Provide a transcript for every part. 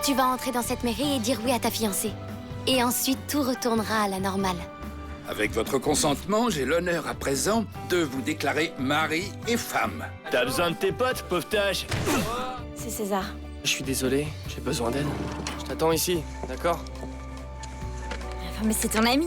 Tu vas entrer dans cette mairie et dire oui à ta fiancée. Et ensuite, tout retournera à la normale. Avec votre consentement, j'ai l'honneur à présent de vous déclarer mari et femme. T'as besoin de tes potes, pauvre tâche? C'est César. Je suis désolé, j'ai besoin d'aide. Je t'attends ici, d'accord? Enfin, mais c'est ton ami.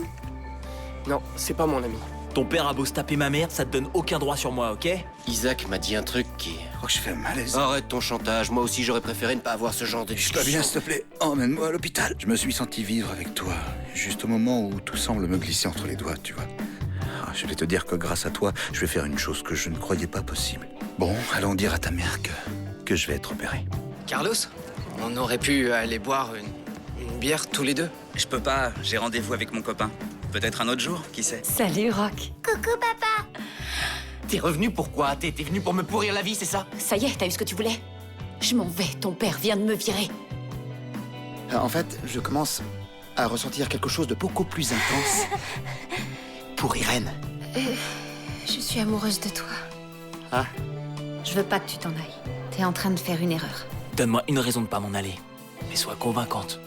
Non, c'est pas mon ami. Ton père a beau se taper ma mère, ça te donne aucun droit sur moi, ok? Isaac m'a dit un truc qui... Je crois que je fais un malaise. Arrête ton chantage, moi aussi j'aurais préféré ne pas avoir ce genre de Je dois bien, s'il te plaît, emmène-moi à l'hôpital. Je me suis senti vivre avec toi, juste au moment où tout semble me glisser entre les doigts, tu vois. Ah, je vais te dire que grâce à toi, je vais faire une chose que je ne croyais pas possible. Bon, allons dire à ta mère que je vais être opéré. Carlos, on aurait pu aller boire une bière tous les deux. Je peux pas, j'ai rendez-vous avec mon copain. Peut-être un autre jour, qui sait? Salut, Rock. Coucou, papa. T'es revenu pourquoi? T'es venu pour me pourrir la vie, c'est ça? Ça y est, t'as eu ce que tu voulais? Je m'en vais, ton père vient de me virer. En fait, je commence à ressentir quelque chose de beaucoup plus intense pour Irène. Je suis amoureuse de toi. Ah. Je veux pas que tu t'en ailles. T'es en train de faire une erreur. Donne-moi une raison de pas m'en aller. Mais sois convaincante.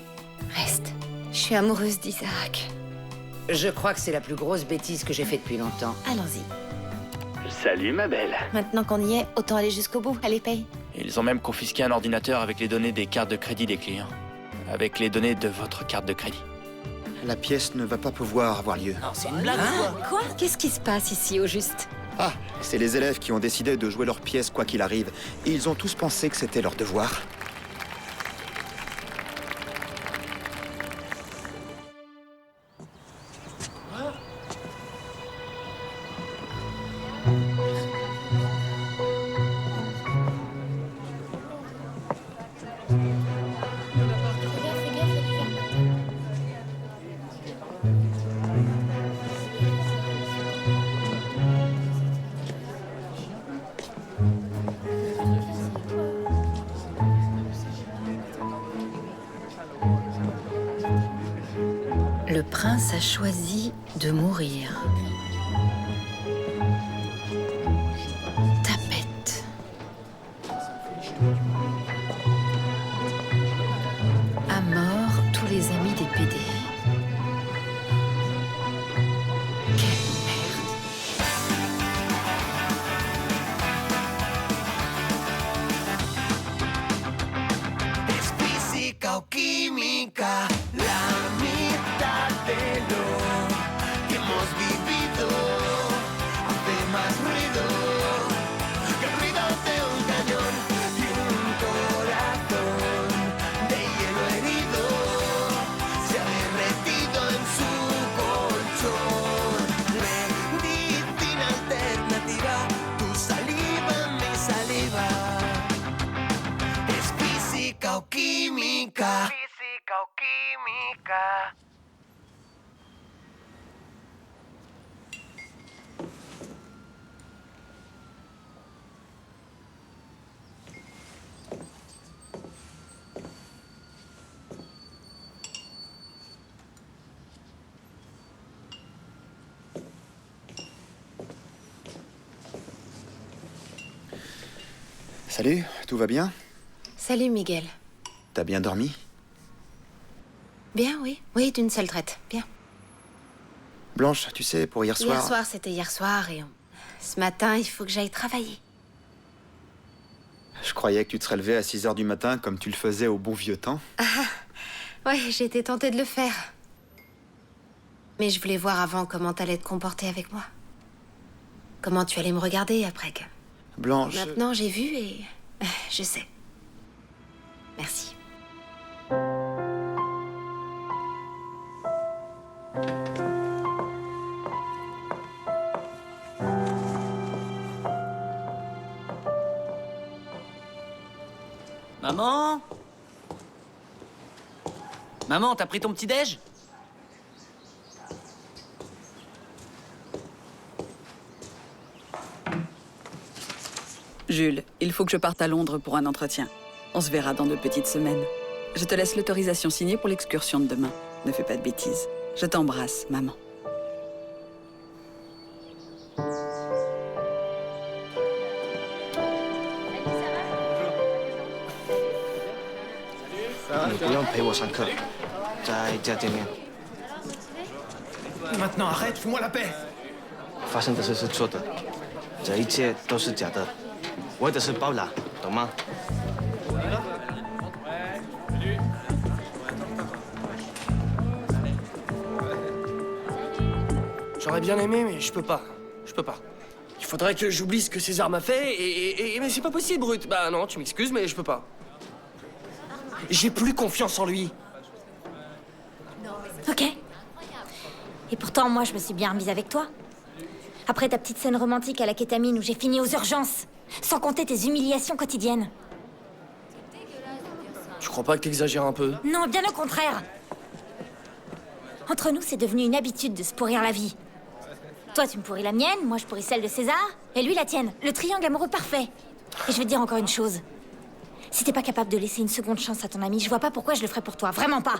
Reste. Je suis amoureuse d'Isaac. Je crois que c'est la plus grosse bêtise que j'ai faite depuis longtemps. Allons-y. Salut ma belle. Maintenant qu'on y est, autant aller jusqu'au bout. Allez, paye. Ils ont même confisqué un ordinateur avec les données des cartes de crédit des clients. Avec les données de votre carte de crédit. La pièce ne va pas pouvoir avoir lieu. Non, c'est une blague ou quoi? Quoi? Qu'est-ce qui se passe ici, au juste? Ah, c'est les élèves qui ont décidé de jouer leur pièce quoi qu'il arrive. Et ils ont tous pensé que c'était leur devoir. Le prince a choisi de mourir. Tapette. À mort tous les amis des PD. Quelle merde. Física o química, la mitad de lo que hemos vivido hace más ruido que el ruido de un cañón y un corazón de hielo herido se ha derretido en su colchón. Medicina alternativa, tu saliva, mi saliva. Es física o química. Física o química. Salut, tout va bien? Salut, Miguel. T'as bien dormi? Bien, oui. Oui, d'une seule traite. Bien. Blanche, tu sais, pour hier soir... Hier soir, c'était hier soir et ce matin, il faut que j'aille travailler. Je croyais que tu te serais levé à 6h du matin comme tu le faisais au bon vieux temps. Ouais, j'ai été tentée de le faire. Mais je voulais voir avant comment t'allais te comporter avec moi. Comment tu allais me regarder après que... Blanche... Maintenant, j'ai vu et... je sais. Merci. Maman? Maman, t'as pris ton petit-déj? Jules, il faut que je parte à Londres pour un entretien. On se verra dans 2 petites semaines. Je te laisse l'autorisation signée pour l'excursion de demain. Ne fais pas de bêtises. Je t'embrasse, maman. 你不用陪我上课，在家见面。 Maintenant, arrête, fous-moi la paix. 发生的事是错的，这一切都是假的，我只是包揽，懂吗？ J'aurais bien aimé, mais je peux pas. Je peux pas. Il faudrait que j'oublie ce que César m'a fait, mais c'est pas possible, Ruth. Bah non, tu m'excuses, mais je peux pas. J'ai plus confiance en lui. Ok. Et pourtant, moi, je me suis bien remise avec toi. Après ta petite scène romantique à la kétamine où j'ai fini aux urgences. Sans compter tes humiliations quotidiennes. Tu crois pas que t'exagères un peu? Non, bien au contraire. Entre nous, c'est devenu une habitude de se pourrir la vie. Toi, tu me pourris la mienne, moi je pourris celle de César, et lui la tienne. Le triangle amoureux parfait. Et je vais te dire encore une chose. Si t'es pas capable de laisser une seconde chance à ton ami, je vois pas pourquoi je le ferais pour toi. Vraiment pas.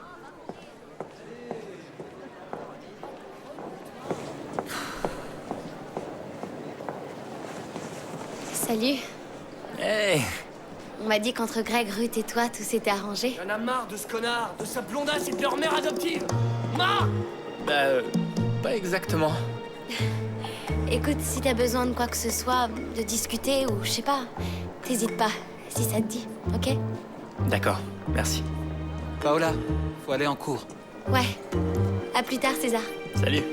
Salut. Hey! On m'a dit qu'entre Greg, Ruth et toi, tout s'était arrangé. J'en ai marre de ce connard, de sa blondasse et de leur mère adoptive. Marre! Pas exactement. Écoute, si t'as besoin de quoi que ce soit, de discuter ou je sais pas, t'hésites pas, si ça te dit, ok? D'accord, merci. Paola, faut aller en cours. Ouais. À plus tard, César. Salut.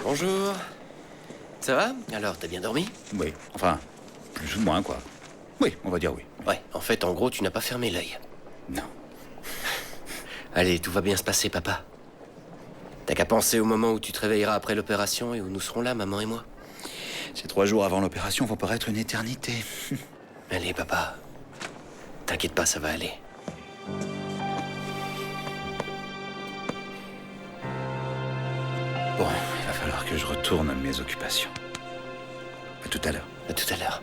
Bonjour. Ça va? Alors, t'as bien dormi? Oui, enfin, plus ou moins, quoi. Oui, on va dire oui. Ouais, en fait, en gros, tu n'as pas fermé l'œil. Non. Allez, tout va bien se passer, papa. T'as qu'à penser au moment où tu te réveilleras après l'opération et où nous serons là, maman et moi. Ces 3 jours avant l'opération vont paraître une éternité. Allez, papa. T'inquiète pas, ça va aller. Bon, il va falloir que je retourne à mes occupations. À tout à l'heure. À tout à l'heure.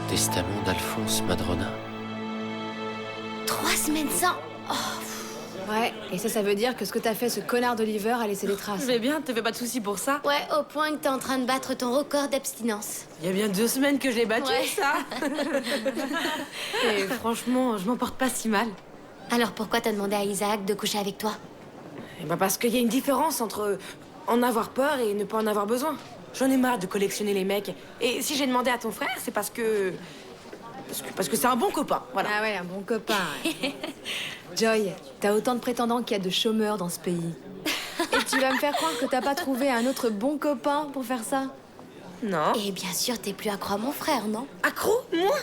Testament d'Alphonse Madrona. 3 semaines sans... Oh. Ouais, et ça veut dire que ce que t'as fait, ce connard d'Oliver, a laissé des traces. Je vais bien, te fais pas de soucis pour ça. Ouais, au point que t'es en train de battre ton record d'abstinence. Il y a bien 2 semaines que je l'ai battu, Ouais. ça. Et franchement, je m'en porte pas si mal. Alors pourquoi t'as demandé à Isaac de coucher avec toi? Eh ben parce qu'il y a une différence entre en avoir peur et ne pas en avoir besoin. J'en ai marre de collectionner les mecs. Et si j'ai demandé à ton frère, c'est parce que c'est un bon copain, voilà. Ah ouais, un bon copain. Ouais. Joy, t'as autant de prétendants qu'il y a de chômeurs dans ce pays. Et tu vas me faire croire que t'as pas trouvé un autre bon copain pour faire ça? Non. Et bien sûr, t'es plus accro à mon frère, non? Accro? Moi?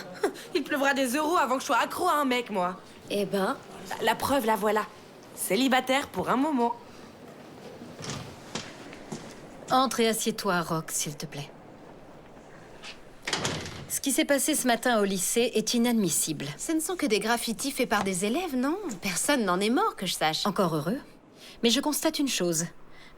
Il pleuvra des euros avant que je sois accro à un mec, moi. Eh ben... La preuve, la voilà. Célibataire pour un moment. Entre et assieds-toi, Rox, s'il te plaît. Ce qui s'est passé ce matin au lycée est inadmissible. Ce ne sont que des graffitis faits par des élèves, non? Personne n'en est mort, que je sache. Encore heureux. Mais je constate une chose.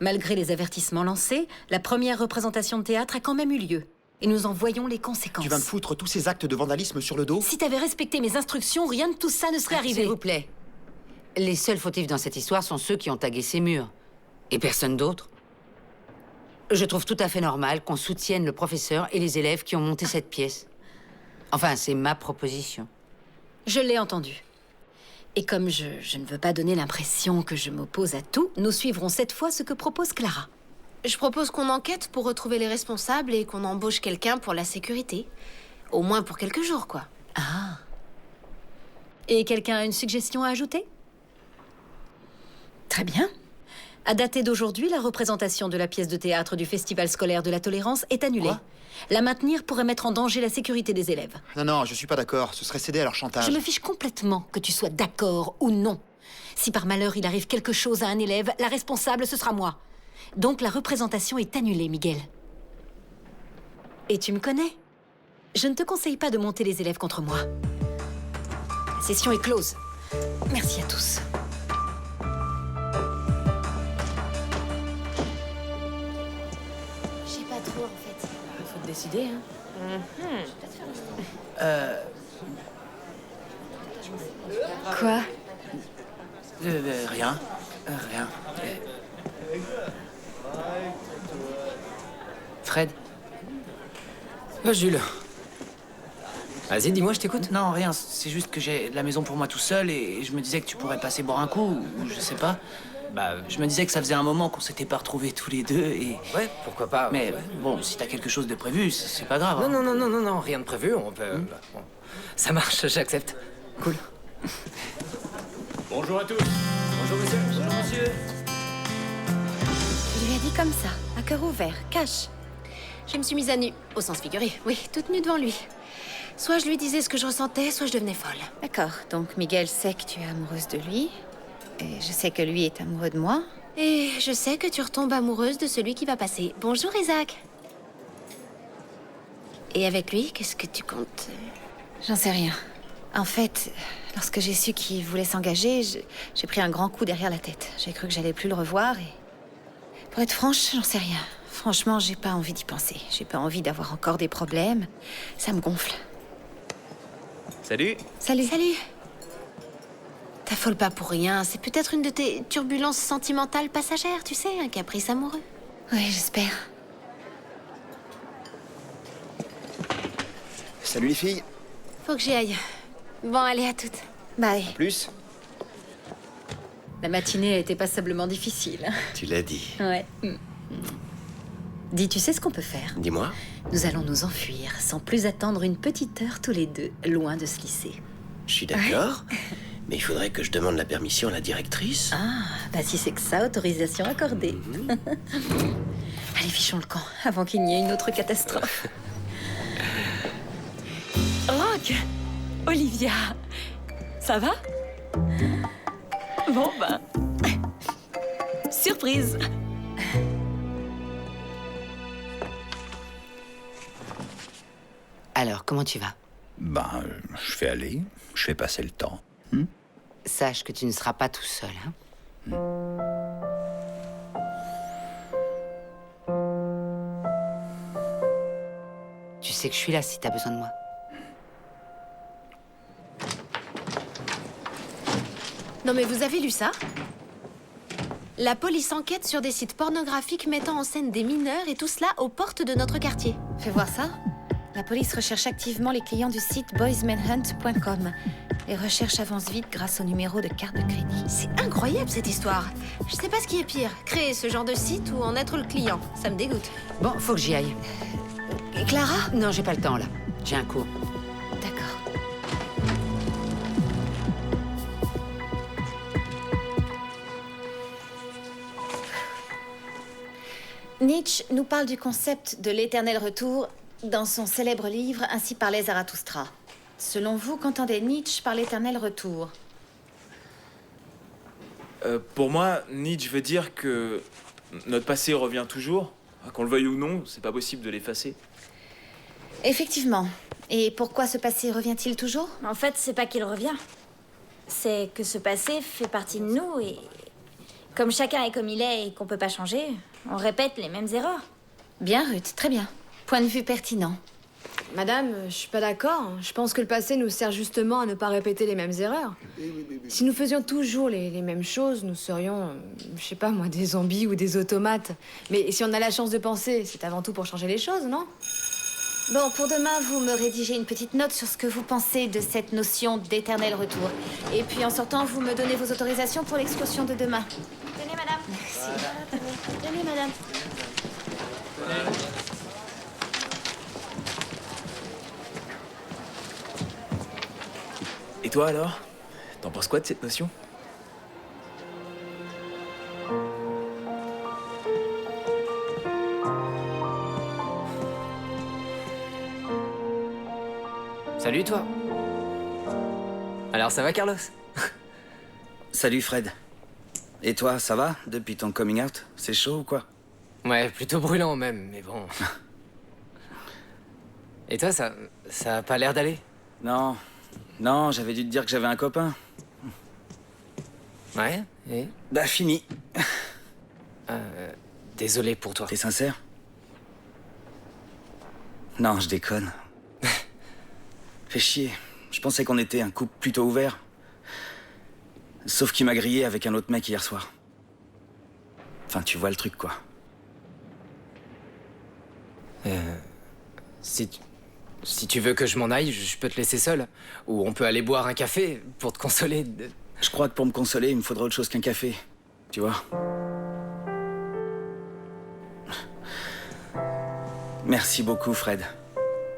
Malgré les avertissements lancés, la première représentation de théâtre a quand même eu lieu. Et nous en voyons les conséquences. Tu vas me foutre tous ces actes de vandalisme sur le dos? Si t'avais respecté mes instructions, rien de tout ça ne serait arrivé. S'il vous plaît. Les seuls fautifs dans cette histoire sont ceux qui ont tagué ces murs. Et personne d'autre. Je trouve tout à fait normal qu'on soutienne le professeur et les élèves qui ont monté cette pièce. Enfin, c'est ma proposition. Je l'ai entendu. Et comme je ne veux pas donner l'impression que je m'oppose à tout, nous suivrons cette fois ce que propose Clara. Je propose qu'on enquête pour retrouver les responsables et qu'on embauche quelqu'un pour la sécurité. Au moins pour quelques jours, quoi. Ah. Et quelqu'un a une suggestion à ajouter? Très bien. À dater d'aujourd'hui, la représentation de la pièce de théâtre du Festival scolaire de la tolérance est annulée. Quoi? La maintenir pourrait mettre en danger la sécurité des élèves. Non, je suis pas d'accord. Ce serait céder à leur chantage. Je me fiche complètement que tu sois d'accord ou non. Si par malheur il arrive quelque chose à un élève, la responsable, ce sera moi. Donc la représentation est annulée, Miguel. Et tu me connais? Je ne te conseille pas de monter les élèves contre moi. La session est close. Merci à tous. Je sais pas trop, en fait. Faut te décider, hein. Quoi? Rien. Rien. Fred. Jules. Vas-y, dis-moi, je t'écoute. Non, rien. C'est juste que j'ai la maison pour moi tout seul et je me disais que tu pourrais passer boire un coup, ou je sais pas. Bah, je me disais que ça faisait un moment qu'on s'était pas retrouvés tous les deux et... Ouais, pourquoi pas. Mais bon, si t'as quelque chose de prévu, c'est pas grave. Non, hein. non, rien de prévu, on peut... bon. Ça marche, j'accepte. Cool. Bonjour à tous. Bonjour, monsieur. Bonjour, monsieur. Je lui ai dit comme ça, à cœur ouvert, cash. Je me suis mise à nu, au sens figuré, oui, toute nue devant lui. Soit je lui disais ce que je ressentais, soit je devenais folle. D'accord, donc Miguel sait que tu es amoureuse de lui. Et je sais que lui est amoureux de moi. Et je sais que tu retombes amoureuse de celui qui va passer. Bonjour Isaac. Et avec lui, qu'est-ce que tu comptes? J'en sais rien. En fait, lorsque j'ai su qu'il voulait s'engager, j'ai pris un grand coup derrière la tête. J'ai cru que j'allais plus le revoir et... Pour être franche, j'en sais rien. Franchement, j'ai pas envie d'y penser. J'ai pas envie d'avoir encore des problèmes. Ça me gonfle. Salut. Salut. Salut. T'affole pas pour rien. C'est peut-être une de tes turbulences sentimentales passagères, tu sais, un caprice amoureux. Oui, j'espère. Salut les filles. Faut que j'y aille. Bon, allez, à toutes. Bye. Plus. La matinée a été passablement difficile. Tu l'as dit. Ouais. Dis, tu sais ce qu'on peut faire? Dis-moi. Nous allons nous enfuir sans plus attendre une petite heure tous les deux, loin de ce lycée. Je suis d'accord. Mais il faudrait que je demande la permission à la directrice. Ah, bah si c'est que ça, autorisation accordée. Allez, fichons le camp, avant qu'il n'y ait une autre catastrophe. Rock! Olivia! Ça va? Bon, ben... Surprise! Alors, comment tu vas? Ben, je fais aller, je fais passer le temps. Sache que tu ne seras pas tout seul, hein? Tu sais que je suis là si t'as besoin de moi. Non mais vous avez lu ça? La police enquête sur des sites pornographiques mettant en scène des mineurs et tout cela aux portes de notre quartier. Fais voir ça. La police recherche activement les clients du site boysmanhunt.com. Les recherches avancent vite grâce au numéro de carte de crédit. C'est incroyable cette histoire. Je sais pas ce qui est pire, créer ce genre de site ou en être le client. Ça me dégoûte. Bon, faut que j'y aille. Clara? Non, j'ai pas le temps là. J'ai un cours. D'accord. Nietzsche nous parle du concept de l'éternel retour dans son célèbre livre Ainsi parlait Zarathustra. Selon vous, qu'entendait Nietzsche par l'éternel retour? Pour moi, Nietzsche veut dire que notre passé revient toujours. Qu'on le veuille ou non, c'est pas possible de l'effacer. Effectivement. Et pourquoi ce passé revient-il toujours? En fait, c'est pas qu'il revient. C'est que ce passé fait partie de nous et... Comme chacun est comme il est et qu'on peut pas changer, on répète les mêmes erreurs. Bien, Ruth, très bien. Point de vue pertinent. Madame, je suis pas d'accord. Je pense que le passé nous sert justement à ne pas répéter les mêmes erreurs. Si nous faisions toujours les mêmes choses, nous serions, je sais pas moi, des zombies ou des automates. Mais si on a la chance de penser, c'est avant tout pour changer les choses, non? Bon, pour demain, vous me rédigez une petite note sur ce que vous pensez de cette notion d'éternel retour. Et puis en sortant, vous me donnez vos autorisations pour l'excursion de demain. Tenez, madame. Merci. Tenez, madame. Et toi alors? T'en penses quoi de cette notion? Salut, toi. Alors, ça va, Carlos? Salut Fred. Et toi, ça va depuis ton coming out? C'est chaud ou quoi? Ouais, plutôt brûlant même, mais bon. Et toi, ça a pas l'air d'aller? Non. Non, j'avais dû te dire que j'avais un copain. Ouais, et? Bah, fini. Désolé pour toi. T'es sincère? Non, je déconne. Fais chier. Je pensais qu'on était un couple plutôt ouvert. Sauf qu'il m'a grillé avec un autre mec hier soir. Enfin, tu vois le truc, quoi. Si tu veux que je m'en aille, je peux te laisser seul. Ou on peut aller boire un café pour te consoler. Je crois que pour me consoler, il me faudra autre chose qu'un café. Tu vois? Merci beaucoup, Fred.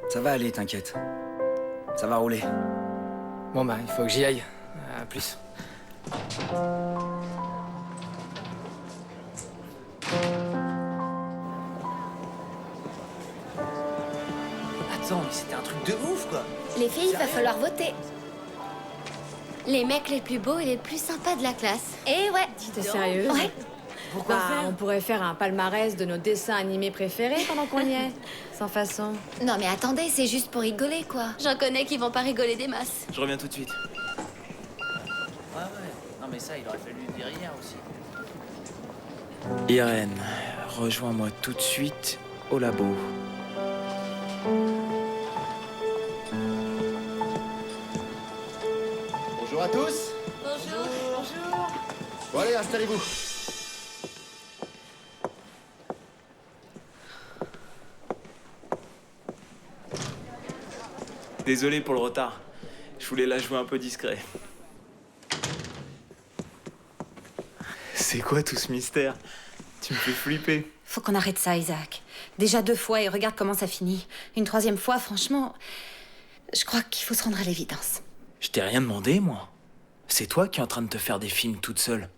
Ça va aller, t'inquiète. Ça va rouler. Bon bah, il faut que j'y aille. À plus. Attends, mais c'était un truc de ouf, quoi. Les filles, il va falloir voter. Les mecs les plus beaux et les plus sympas de la classe. Et ouais. T'es sérieuse? Ouais. Pourquoi on pourrait faire un palmarès de nos dessins animés préférés pendant qu'on y est. Sans façon. Non mais attendez, c'est juste pour rigoler quoi. J'en connais qui vont pas rigoler des masses. Je reviens tout de suite. Ouais. Non, mais ça, il aurait fallu le dire hier aussi. Irène, rejoins-moi tout de suite au labo. Bonjour à tous. Bonjour. Bonjour. Bon allez, installez-vous. Désolé pour le retard. Je voulais la jouer un peu discret. C'est quoi tout ce mystère? Tu me fais flipper. Faut qu'on arrête ça, Isaac. Déjà 2 fois et regarde comment ça finit. Une 3e fois, franchement, je crois qu'il faut se rendre à l'évidence. Je t'ai rien demandé, moi. C'est toi qui es en train de te faire des films toute seule.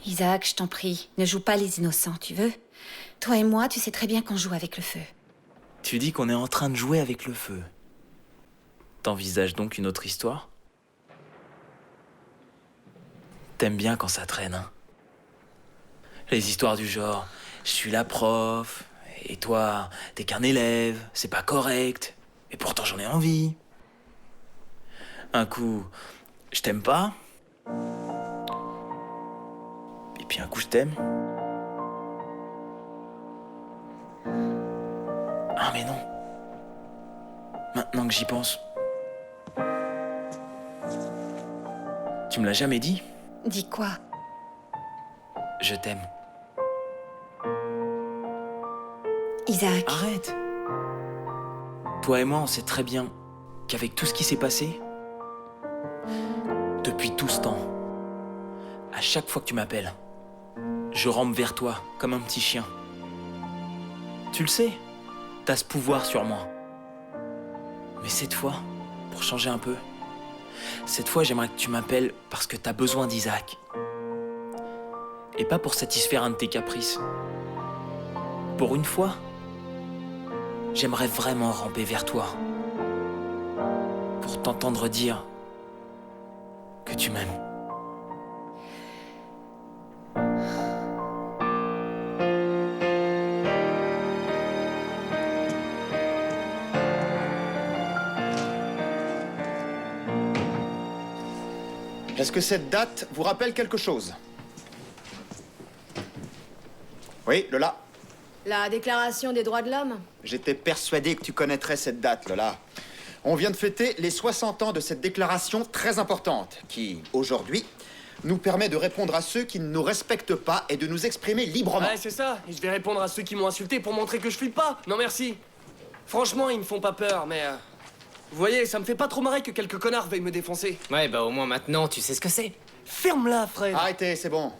Isaac, je t'en prie, ne joue pas les innocents, tu veux? Toi et moi, tu sais très bien qu'on joue avec le feu. Tu dis qu'on est en train de jouer avec le feu. T'envisages donc une autre histoire? T'aimes bien quand ça traîne, hein? Les histoires du genre, je suis la prof, et toi, t'es qu'un élève, c'est pas correct, et pourtant j'en ai envie. Un coup, je t'aime pas, et puis un coup je t'aime. Ah mais non. Maintenant que j'y pense. Tu me l'as jamais dit? Dis quoi? Je t'aime. Isaac. Arrête. Toi et moi, on sait très bien qu'avec tout ce qui s'est passé, depuis tout ce temps, à chaque fois que tu m'appelles, je rampe vers toi comme un petit chien. Tu le sais, t'as ce pouvoir sur moi. Mais cette fois, pour changer un peu, cette fois, j'aimerais que tu m'appelles parce que t'as besoin d'Isaac. Et pas pour satisfaire un de tes caprices. Pour une fois, j'aimerais vraiment ramper vers toi. Pour t'entendre dire que tu m'aimes. Est-ce que cette date vous rappelle quelque chose? Oui, Lola. La déclaration des droits de l'homme? J'étais persuadé que tu connaîtrais cette date, Lola. On vient de fêter les 60 ans de cette déclaration très importante qui, aujourd'hui, nous permet de répondre à ceux qui ne nous respectent pas et de nous exprimer librement. Ouais, c'est ça. Et je vais répondre à ceux qui m'ont insulté pour montrer que je flippe pas. Non, merci. Franchement, ils me font pas peur, mais... vous voyez, ça me fait pas trop marrer que quelques connards veuillent me défoncer. Ouais, bah au moins maintenant, tu sais ce que c'est. Ferme-la, Fred. Arrêtez, c'est bon.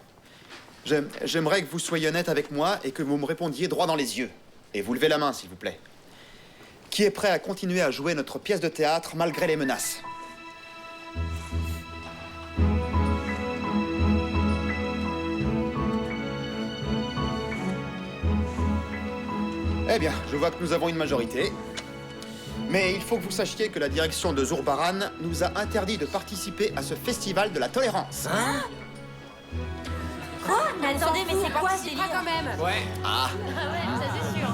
J'aimerais que vous soyez honnête avec moi et que vous me répondiez droit dans les yeux. Et vous levez la main, s'il vous plaît. Qui est prêt à continuer à jouer notre pièce de théâtre malgré les menaces? Eh bien, je vois que nous avons une majorité. Mais il faut que vous sachiez que la direction de Zurbaran nous a interdit de participer à ce festival de la tolérance. Hein? Quoi? Mais attendez, mais c'est quoi ce délire quand même? Ouais. Ah. Ça c'est sûr.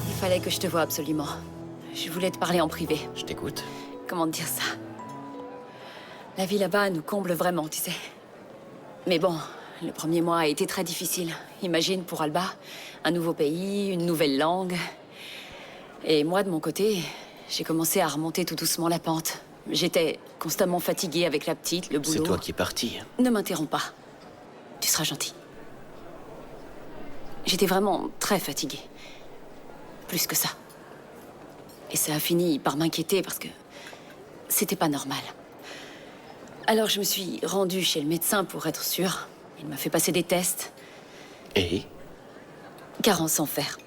Il fallait que je te voie absolument. Je voulais te parler en privé. Je t'écoute. Comment te dire ça? La vie là-bas nous comble vraiment, tu sais. Mais bon, le premier mois a été très difficile. Imagine pour Alba, un nouveau pays, une nouvelle langue. Et moi, de mon côté, j'ai commencé à remonter tout doucement la pente. J'étais constamment fatiguée avec la petite, le boulot. C'est toi qui es parti. Ne m'interromps pas. Tu seras gentil. J'étais vraiment très fatiguée. Plus que ça. Et ça a fini par m'inquiéter parce que c'était pas normal. Alors je me suis rendue chez le médecin pour être sûre. Il m'a fait passer des tests. Et? Carence sans fer.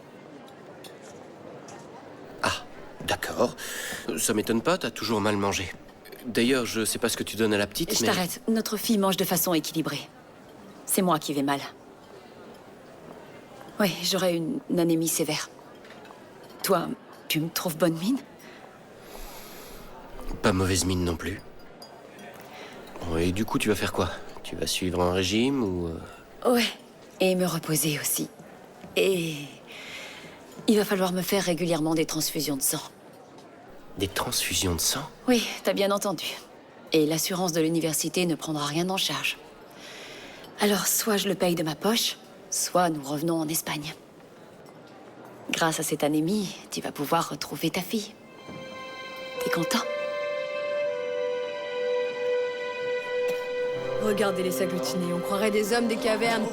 D'accord. Ça m'étonne pas, t'as toujours mal mangé. D'ailleurs, je sais pas ce que tu donnes à la petite, Je mais... t'arrête. Notre fille mange de façon équilibrée. C'est moi qui vais mal. Oui, j'aurais une anémie sévère. Toi, tu me trouves bonne mine? Pas mauvaise mine non plus. Bon, et du coup, tu vas faire quoi? Tu vas suivre un régime ou... Ouais. Et me reposer aussi. Et... il va falloir me faire régulièrement des transfusions de sang. Des transfusions de sang? Oui, t'as bien entendu. Et l'assurance de l'université ne prendra rien en charge. Alors, soit je le paye de ma poche, soit nous revenons en Espagne. Grâce à cette anémie, tu vas pouvoir retrouver ta fille. T'es content? Regardez-les s'agglutiner, on croirait des hommes des cavernes.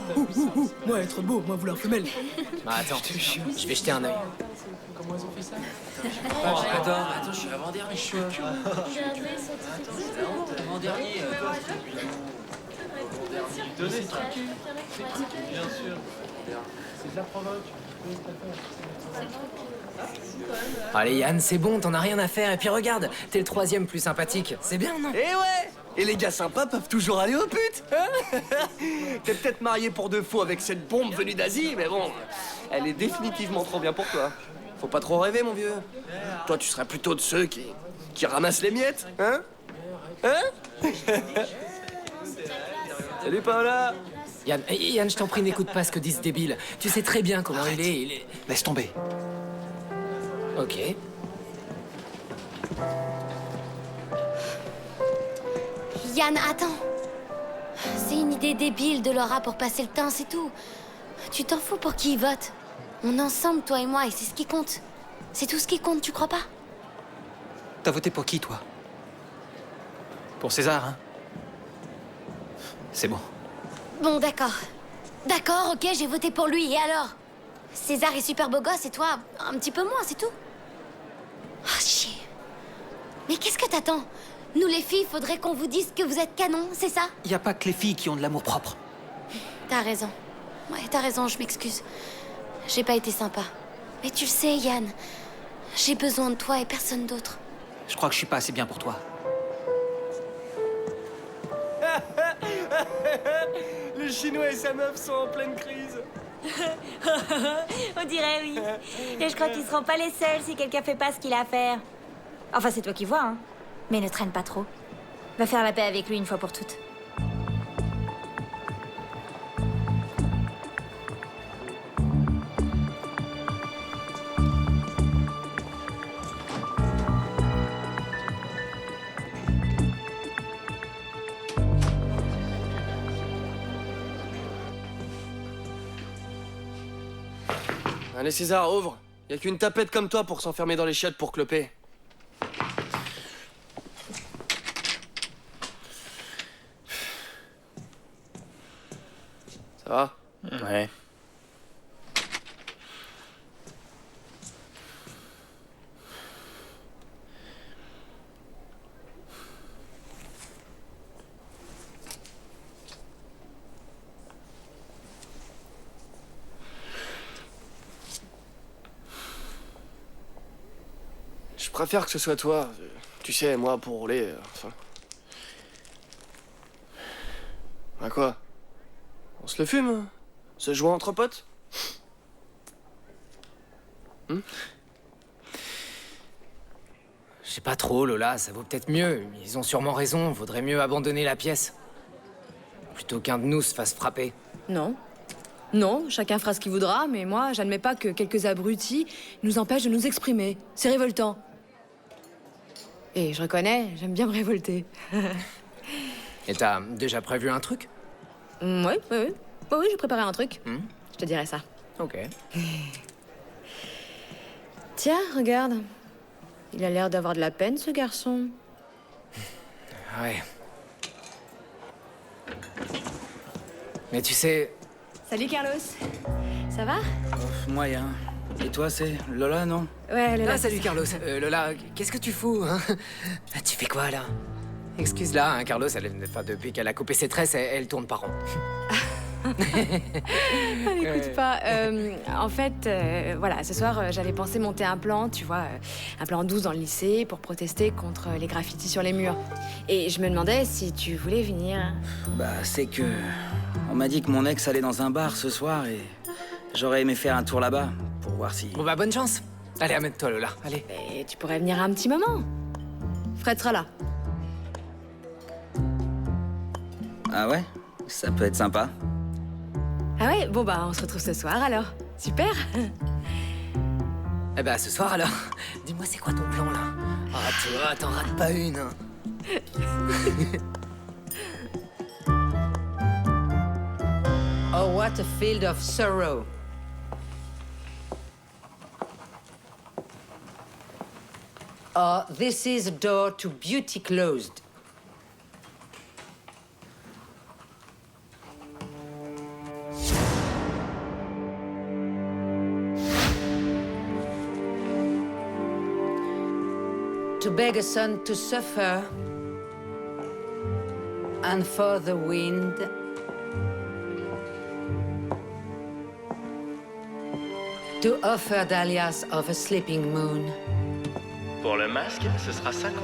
Moi, être beau, moi, vouloir femelle. Bah attends, je vais jeter un œil. Attends, je suis avant-dernier. Je suis avant-dernier. Bien sûr. C'est de la provoque. Allez Yann, c'est bon, t'en as rien à faire. Et puis regarde, t'es le troisième plus sympathique. C'est bien, non? Eh ouais! Et les gars sympas peuvent toujours aller aux putes, hein? T'es peut-être marié pour de faux avec cette bombe venue d'Asie, mais bon, elle est définitivement trop bien pour toi. Faut pas trop rêver, mon vieux. Toi, tu serais plutôt de ceux qui ramassent les miettes, hein? Hein? Salut, Paola! Yann, je t'en prie, n'écoute pas ce que dit ce débile. Tu sais très bien comment il est. Laisse tomber. Ok. Yann, attends. C'est une idée débile de Laura pour passer le temps, c'est tout. Tu t'en fous pour qui il vote. On est ensemble, toi et moi, et c'est ce qui compte. C'est tout ce qui compte, tu crois pas? T'as voté pour qui, toi? Pour César, hein? C'est bon. Bon, d'accord. D'accord, ok, j'ai voté pour lui, et alors? César est super beau gosse, et toi, un petit peu moins, c'est tout. Ah, chier. Mais qu'est-ce que t'attends? Nous, les filles, faudrait qu'on vous dise que vous êtes canon, c'est ça? Y a pas que les filles qui ont de l'amour propre. T'as raison. Ouais, t'as raison, je m'excuse. J'ai pas été sympa. Mais tu le sais, Yann, j'ai besoin de toi et personne d'autre. Je crois que je suis pas assez bien pour toi. Le Chinois et sa meuf sont en pleine crise. On dirait oui. Et je crois qu'ils seront pas les seuls si quelqu'un fait pas ce qu'il a à faire. Enfin, c'est toi qui vois, hein. Mais ne traîne pas trop. Va faire la paix avec lui une fois pour toutes. Allez, César, ouvre. Y a qu'une tapette comme toi pour s'enfermer dans les chiottes pour cloper. Ça va? Ouais. Je préfère que ce soit toi. Tu sais, moi, pour rouler, enfin... Bah quoi? On se le fume? Se joint entre potes? Je sais pas trop, Lola, ça vaut peut-être mieux. Ils ont sûrement raison, vaudrait mieux abandonner la pièce. Plutôt qu'un de nous se fasse frapper. Non. Non, chacun fera ce qu'il voudra, mais moi, j'admets pas que quelques abrutis nous empêchent de nous exprimer. C'est révoltant. Et je reconnais, j'aime bien me révolter. Et t'as déjà prévu un truc? Oui, j'ai préparé un truc. Je te dirai ça. Ok. Tiens, regarde. Il a l'air d'avoir de la peine, ce garçon. Ouais. Mais tu sais... Salut, Carlos. Ça va? Moyen. Et toi, c'est Lola, non? Ouais, Lola. Ah, salut Carlos. Lola, qu'est-ce que tu fous, hein? Tu fais quoi, là? Excuse-la, hein, Carlos, depuis qu'elle a coupé ses tresses, elle tourne pas rond. N'écoute pas. En fait, voilà, ce soir, j'avais pensé monter un plan, tu vois, un plan 12 dans le lycée pour protester contre les graffitis sur les murs. Et je me demandais si tu voulais venir. Bah, c'est que... On m'a dit que mon ex allait dans un bar ce soir et... J'aurais aimé faire un tour là-bas, pour voir si... Bon bah, bonne chance. Allez, amène-toi, Lola, allez. Et tu pourrais venir un petit moment. Fred sera là. Ah ouais? Ça peut être sympa. Ah ouais? Bon bah, on se retrouve ce soir, alors. Super. Eh bah, ce soir, alors. Dis-moi, c'est quoi ton plan, là? Ah, toi, t'en rates pas une, hein. Oh, what a field of sorrow. Oh, this is a door to beauty closed. To beg a son to suffer, and for the wind, to offer dahlias of a sleeping moon. Pour le masque, ce sera 50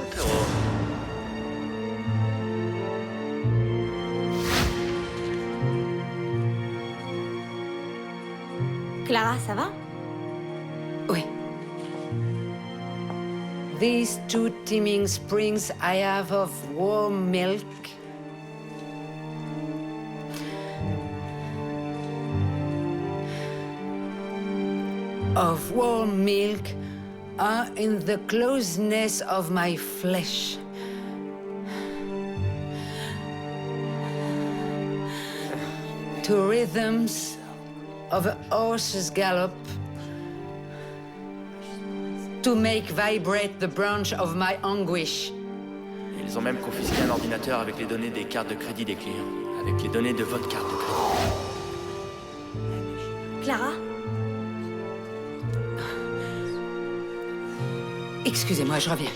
€. Clara, ça va? Oui. These two teeming springs I have of warm milk. Of warm milk are in the closeness of my flesh. To rhythms of a horse's gallop. To make vibrate the branch of my anguish. Ils ont même confisqué un ordinateur avec les données des cartes de crédit des clients. Avec les données de votre carte de crédit. Clara? Excusez-moi, je reviens.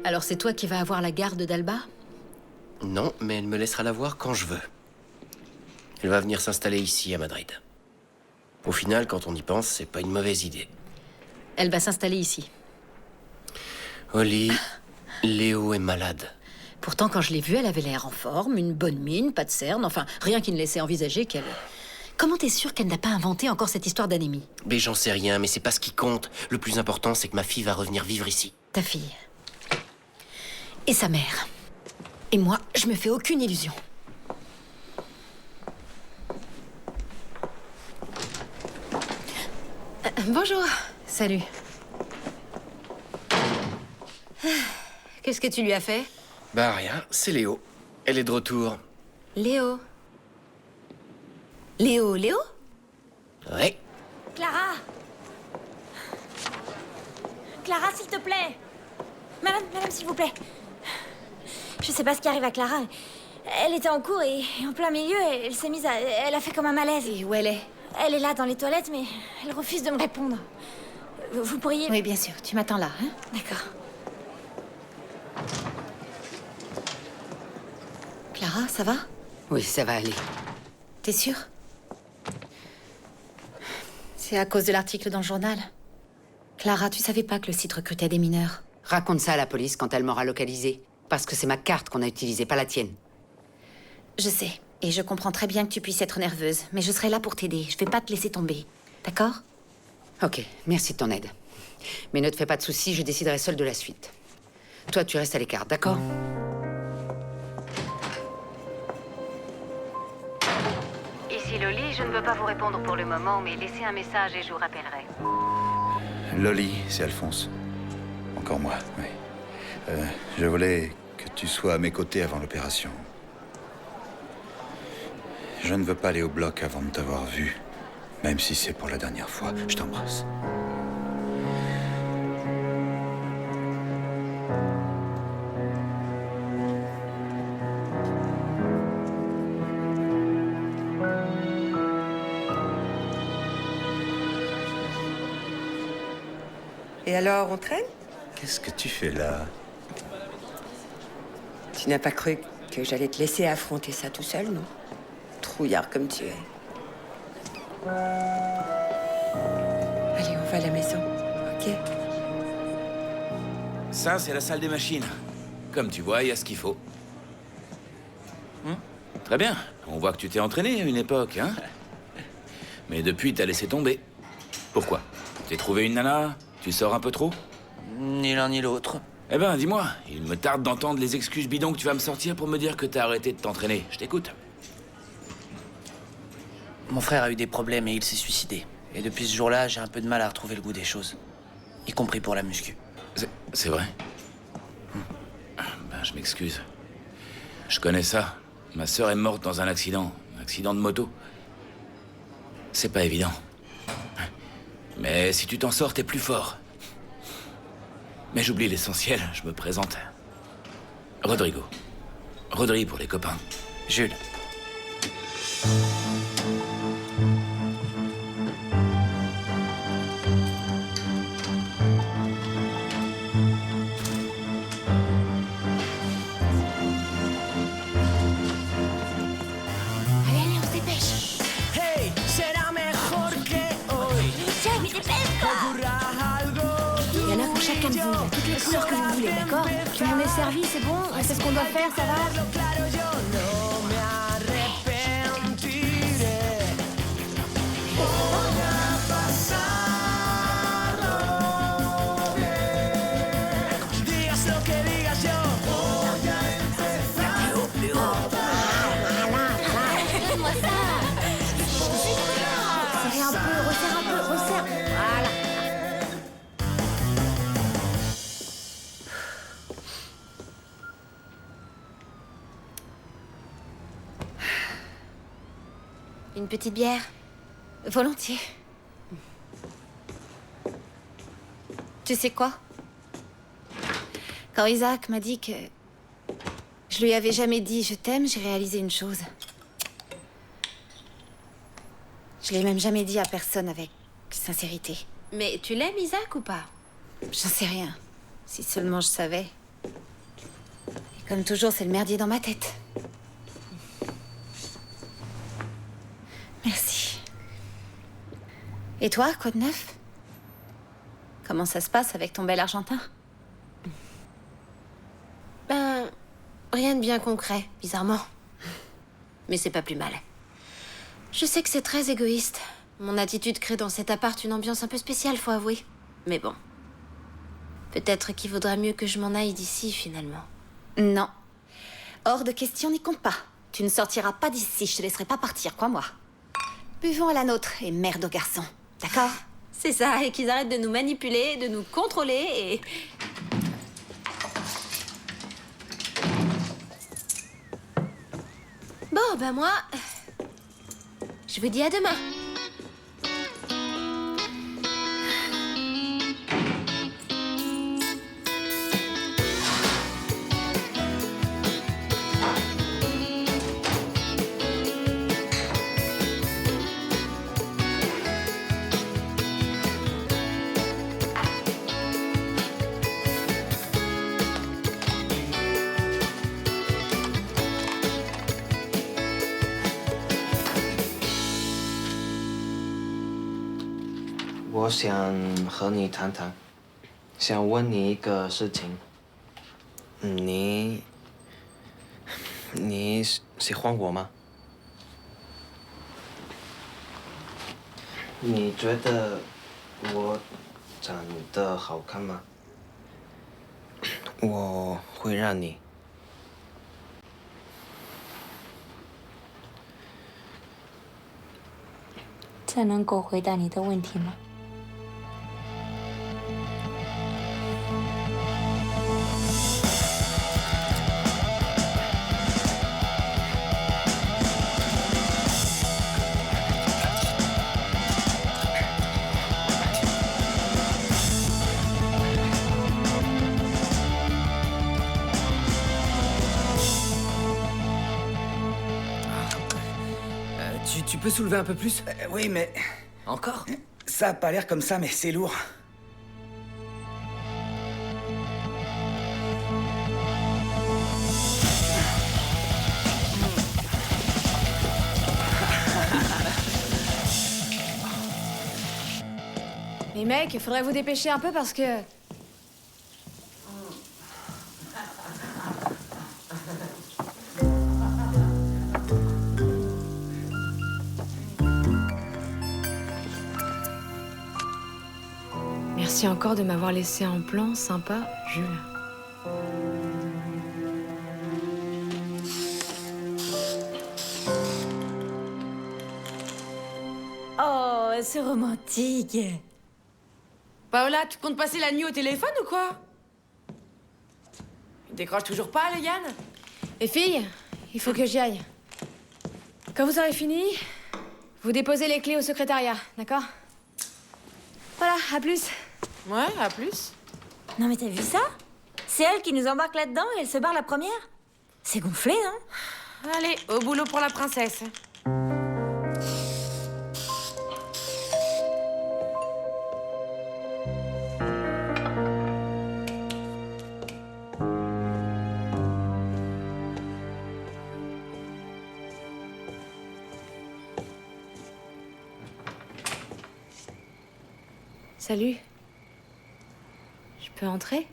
Alors c'est toi qui vas avoir la garde d'Alba? Non, mais elle me laissera la voir quand je veux. Elle va venir s'installer ici, à Madrid. Au final, quand on y pense, c'est pas une mauvaise idée. Elle va s'installer ici. Oli, Léo est malade. Pourtant, quand je l'ai vue, elle avait l'air en forme, une bonne mine, pas de cernes, enfin, rien qui ne laissait envisager qu'elle... Comment t'es sûre qu'elle n'a pas inventé encore cette histoire d'anémie? Mais j'en sais rien, mais c'est pas ce qui compte. Le plus important, c'est que ma fille va revenir vivre ici. Ta fille. Et sa mère. Et moi, je me fais aucune illusion. Bonjour. Salut. Qu'est-ce que tu lui as fait? Bah rien, c'est Léo. Elle est de retour. Léo. Léo? Ouais. Clara! Clara, s'il te plaît! Madame, s'il vous plaît. Je sais pas ce qui arrive à Clara. Elle était en cours et en plein milieu, elle s'est mise à... Elle a fait comme un malaise. Et où elle est? Elle est là, dans les toilettes, mais elle refuse de me répondre. Vous pourriez... Oui, bien sûr. Tu m'attends là, hein? D'accord. Clara, ça va? Oui, ça va aller. T'es sûre? C'est à cause de l'article dans le journal. Clara, tu savais pas que le site recrutait des mineurs? Raconte ça à la police quand elle m'aura localisé. Parce que c'est ma carte qu'on a utilisée, pas la tienne. Je sais. Et je comprends très bien que tu puisses être nerveuse. Mais je serai là pour t'aider. Je vais pas te laisser tomber. D'accord? Ok, merci de ton aide. Mais ne te fais pas de soucis, je déciderai seule de la suite. Toi, tu restes à l'écart, d'accord? Ici Loli, je ne veux pas vous répondre pour le moment, mais laissez un message et je vous rappellerai. Loli, c'est Alphonse. Encore moi, oui. Je voulais tu sois à mes côtés avant l'opération. Je ne veux pas aller au bloc avant de t'avoir vu, même si c'est pour la dernière fois. Je t'embrasse. Et alors, on traîne? Qu'est-ce que tu fais là? Tu n'as pas cru que j'allais te laisser affronter ça tout seul, non? Trouillard comme tu es. Allez, on va à la maison, ok? Ça, c'est la salle des machines. Comme tu vois, il y a ce qu'il faut. Très bien. On voit que tu t'es entraîné à une époque, hein? Mais depuis, t'as laissé tomber. Pourquoi? T'es trouvé une nana? Tu sors un peu trop? Ni l'un ni l'autre. Eh ben, dis-moi, il me tarde d'entendre les excuses bidons que tu vas me sortir pour me dire que t'as arrêté de t'entraîner. Je t'écoute. Mon frère a eu des problèmes et il s'est suicidé. Et depuis ce jour-là, j'ai un peu de mal à retrouver le goût des choses. Y compris pour la muscu. C'est vrai? Ben, je m'excuse. Je connais ça. Ma sœur est morte dans un accident de moto. C'est pas évident. Mais si tu t'en sors, t'es plus fort. Mais j'oublie l'essentiel, je me présente. Rodrigo. Rodri pour les copains. Jules. Allez, on se dépêche. Hey, será mejor que hoy. Jamie, dépêche-toi. Il y en a pour chacun de vous, il y a toutes les couleurs que vous voulez, d'accord? Tu m'en es servi, c'est bon? On sait ce qu'on doit faire, ça va? Donne-moi ça. Serre un peu, resserre un peu, resserre. Voilà. Une petite bière? Volontiers. Tu sais quoi? Quand Isaac m'a dit que je lui avais jamais dit je t'aime, j'ai réalisé une chose. Je l'ai même jamais dit à personne avec sincérité. Mais tu l'aimes, Isaac, ou pas? J'en sais rien. Si seulement je savais. Et comme toujours, c'est le merdier dans ma tête. Merci. Et toi, quoi de neuf? Comment ça se passe avec ton bel Argentin? Ben, rien de bien concret, bizarrement. Mais c'est pas plus mal. Je sais que c'est très égoïste. Mon attitude crée dans cet appart une ambiance un peu spéciale, faut avouer. Mais bon. Peut-être qu'il vaudra mieux que je m'en aille d'ici, finalement. Non. Hors de question, n'y compte pas. Tu ne sortiras pas d'ici, je te laisserai pas partir, crois-moi. Buvons à la nôtre et merde aux garçons, d'accord? C'est ça, et qu'ils arrêtent de nous manipuler, de nous contrôler et... Bon, ben moi... Je vous dis à demain.我想和你谈谈，想问你一个事情。你喜欢我吗？你觉得我长得好看吗？我会让你。这能够回答你的问题吗？ Tu peux soulever un peu plus? Oui, mais... Encore? Ça a pas l'air comme ça, mais c'est lourd. Les mecs, il faudrait vous dépêcher un peu parce que... Merci encore de m'avoir laissé en plan sympa, Jules. Oh, c'est romantique. Paola, tu comptes passer la nuit au téléphone ou quoi? Il décroche toujours pas, le Yann? Les filles, il faut que j'y aille. Quand vous aurez fini, vous déposez les clés au secrétariat, d'accord? Voilà, à plus. Ouais, à plus. Non mais t'as vu ça? C'est elle qui nous embarque là-dedans et elle se barre la première? C'est gonflé, non? Allez, au boulot pour la princesse. Salut. Je peux entrer?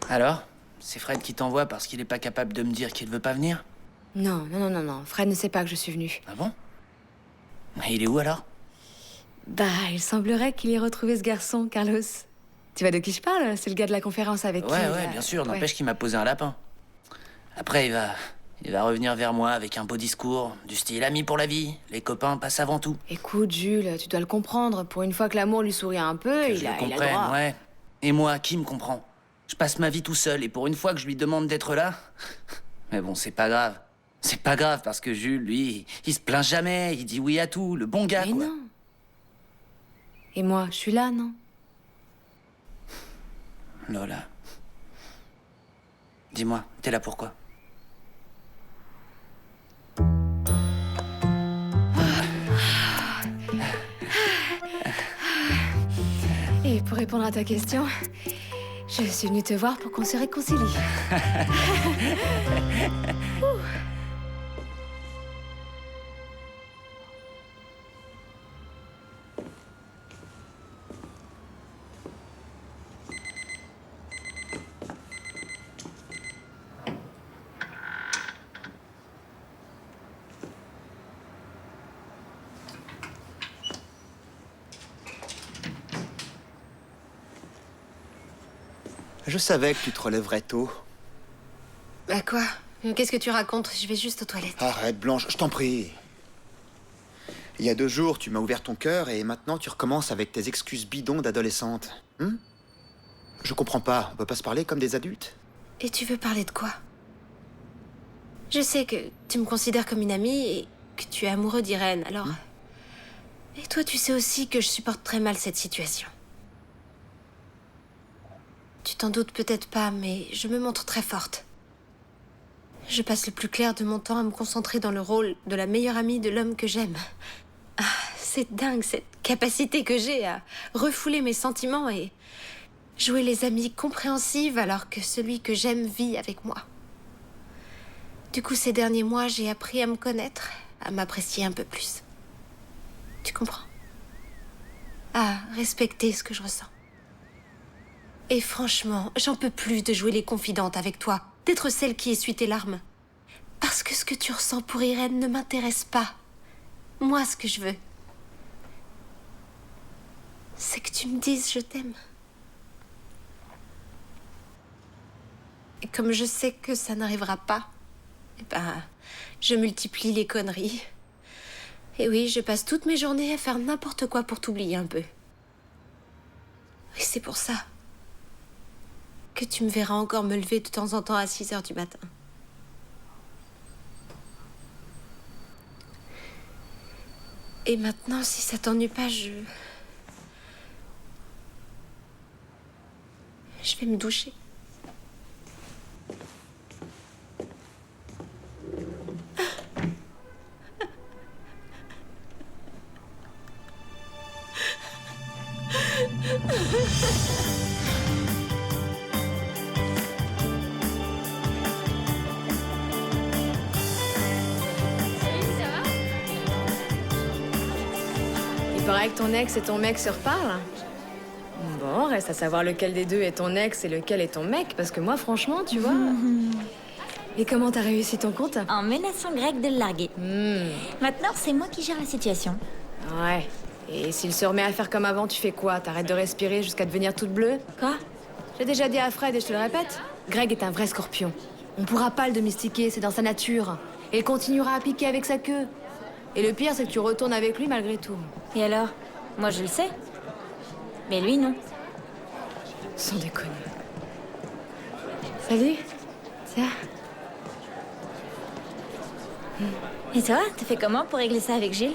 Alors? C'est Fred qui t'envoie parce qu'il est pas capable de me dire qu'il veut pas venir? Non, non, non, non, non. Fred ne sait pas que je suis venue. Ah bon? Et il est où alors? Bah, il semblerait qu'il ait retrouvé ce garçon, Carlos. Tu vois de qui je parle? C'est le gars de la conférence avec qui... Ouais, bien sûr. N'empêche qu'il m'a posé un lapin. Après, il va revenir vers moi avec un beau discours, du style ami pour la vie, les copains passent avant tout. Écoute, Jules, tu dois le comprendre. Pour une fois que l'amour lui sourit un peu, Que il je a le le comprenne, droit. ouais. Et moi, qui me comprend? Je passe ma vie tout seul et pour une fois que je lui demande d'être là... Mais bon, c'est pas grave. C'est pas grave parce que Jules, lui, il se plaint jamais, il dit oui à tout, le bon gars, Mais quoi. non. Et moi, je suis là, non? Lola. Dis-moi, t'es là pourquoi? Et pour répondre à ta question, je suis venue te voir pour qu'on se réconcilie. Je savais que tu te relèverais tôt. Bah quoi? Qu'est-ce que tu racontes? Je vais juste aux toilettes. Arrête, Blanche, je t'en prie. Il y a 2 jours, tu m'as ouvert ton cœur et maintenant tu recommences avec tes excuses bidons d'adolescente. Je comprends pas, on peut pas se parler comme des adultes? Et tu veux parler de quoi? Je sais que tu me considères comme une amie et que tu es amoureux d'Irène, alors... Et toi, tu sais aussi que je supporte très mal cette situation. Tu t'en doutes peut-être pas, mais je me montre très forte. Je passe le plus clair de mon temps à me concentrer dans le rôle de la meilleure amie de l'homme que j'aime. Ah, c'est dingue, cette capacité que j'ai à refouler mes sentiments et jouer les amies compréhensives alors que celui que j'aime vit avec moi. Du coup, ces derniers mois, j'ai appris à me connaître, à m'apprécier un peu plus. Tu comprends? À respecter ce que je ressens. Et franchement, j'en peux plus de jouer les confidentes avec toi, d'être celle qui essuie tes larmes. Parce que ce que tu ressens pour Irène ne m'intéresse pas. Moi, ce que je veux, c'est que tu me dises je t'aime. Et comme je sais que ça n'arrivera pas, eh ben, je multiplie les conneries. Et oui, je passe toutes mes journées à faire n'importe quoi pour t'oublier un peu. Et c'est pour ça que tu me verras encore me lever de temps en temps à 6 heures du matin. Et maintenant, si ça t'ennuie pas, je vais me doucher. Il paraît que ton ex et ton mec se reparlent. Bon, reste à savoir lequel des deux est ton ex et lequel est ton mec, parce que moi, franchement, tu vois... Et comment t'as réussi ton compte? En menaçant Greg de le larguer. Maintenant, c'est moi qui gère la situation. Ouais. Et s'il se remet à faire comme avant, tu fais quoi? T'arrêtes de respirer jusqu'à devenir toute bleue? Quoi? J'ai déjà dit à Fred et je te le répète. Greg est un vrai scorpion. On pourra pas le domestiquer, c'est dans sa nature. Et il continuera à piquer avec sa queue. Et le pire, c'est que tu retournes avec lui malgré tout. Et alors? Moi, je le sais. Mais lui, non. Sans déconner. Salut. Tiens. Et toi, t'as fait comment pour régler ça avec Gilles?